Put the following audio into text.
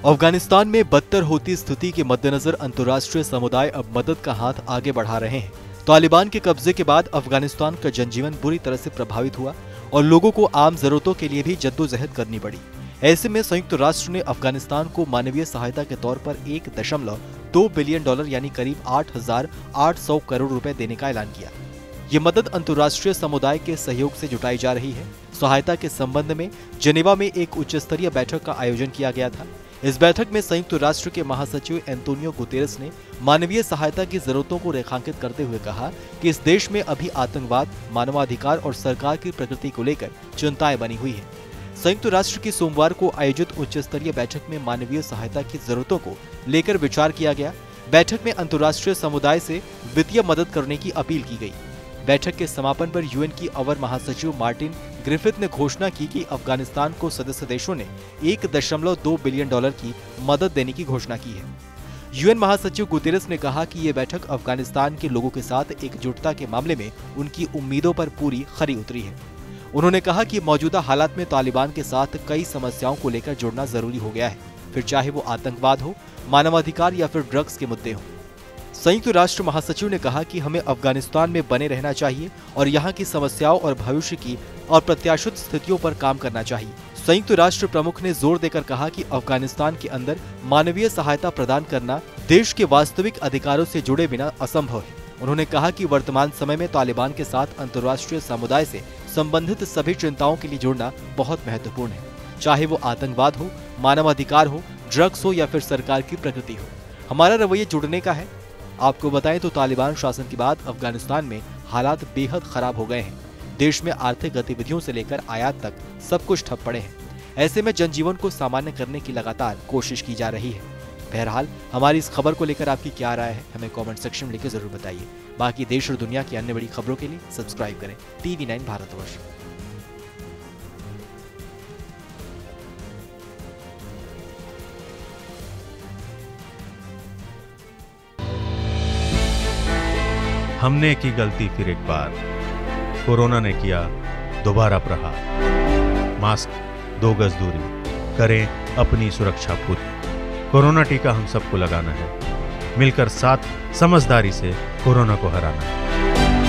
अफगानिस्तान में बदतर होती स्थिति के मद्देनजर अंतर्राष्ट्रीय समुदाय अब मदद का हाथ आगे बढ़ा रहे हैं। तालिबान के कब्जे के बाद अफगानिस्तान का जनजीवन बुरी तरह से प्रभावित हुआ और लोगों को आम जरूरतों के लिए भी जद्दोजहद करनी पड़ी। ऐसे में संयुक्त राष्ट्र ने अफगानिस्तान को मानवीय सहायता के तौर पर $1.2 बिलियन यानी करीब 8,800 करोड़ रुपए देने का ऐलान किया। ये मदद अंतर्राष्ट्रीय समुदाय के सहयोग से जुटाई जा रही है। सहायता के संबंध में जेनेवा में एक उच्च स्तरीय बैठक का आयोजन किया गया था। इस बैठक में संयुक्त राष्ट्र के महासचिव एंटोनियो गुतेरेस ने मानवीय सहायता की जरूरतों को रेखांकित करते हुए कहा कि इस देश में अभी आतंकवाद, मानवाधिकार और सरकार की प्रकृति को लेकर चिंताएं बनी हुई है। संयुक्त राष्ट्र की सोमवार को आयोजित उच्च स्तरीय बैठक में मानवीय सहायता की जरूरतों को लेकर विचार किया गया। बैठक में अंतर्राष्ट्रीय समुदाय से वित्तीय मदद करने की अपील की गई। बैठक के समापन पर यूएन की अवर महासचिव मार्टिन ग्रिफिथ ने घोषणा की कि अफगानिस्तान को सदस्य देशों ने $1.2 बिलियन की मदद देने की घोषणा की है। यूएन महासचिव गुतेरेस ने कहा कि ये बैठक अफगानिस्तान के लोगों के साथ एकजुटता के मामले में उनकी उम्मीदों पर पूरी खरी उतरी है। उन्होंने कहा कि मौजूदा हालात में तालिबान के साथ कई समस्याओं को लेकर जुड़ना जरूरी हो गया है, फिर चाहे वो आतंकवाद हो, मानवाधिकार या फिर ड्रग्स के मुद्दे हों। संयुक्त राष्ट्र महासचिव ने कहा कि हमें अफगानिस्तान में बने रहना चाहिए और यहाँ की समस्याओं और भविष्य की अप्रत्याशित स्थितियों पर काम करना चाहिए। संयुक्त राष्ट्र प्रमुख ने जोर देकर कहा कि अफगानिस्तान के अंदर मानवीय सहायता प्रदान करना देश के वास्तविक अधिकारों से जुड़े बिना असंभव है। उन्होंने कहा कि वर्तमान समय में तालिबान के साथ अंतर्राष्ट्रीय समुदाय से संबंधित सभी चिंताओं के लिए जुड़ना बहुत महत्वपूर्ण है, चाहे वो आतंकवाद हो, मानवाधिकार हो, ड्रग्स हो या फिर सरकार की प्रकृति हो। हमारा रवैया जुड़ने का है। आपको बताएं तो तालिबान शासन के बाद अफगानिस्तान में हालात बेहद खराब हो गए हैं। देश में आर्थिक गतिविधियों से लेकर आयात तक सब कुछ ठप पड़े हैं। ऐसे में जनजीवन को सामान्य करने की लगातार कोशिश की जा रही है। बहरहाल हमारी इस खबर को लेकर आपकी क्या राय है, हमें कमेंट सेक्शन में लिखकर जरूर बताइए। बाकी देश और दुनिया की अन्य बड़ी खबरों के लिए सब्सक्राइब करें TV9 भारतवर्ष। हमने की गलती फिर एक बार, कोरोना ने किया दोबारा प्रहार। मास्क, 2 गज दूरी, करें अपनी सुरक्षा पूरी। कोरोना टीका हम सबको लगाना है, मिलकर साथ समझदारी से कोरोना को हराना है।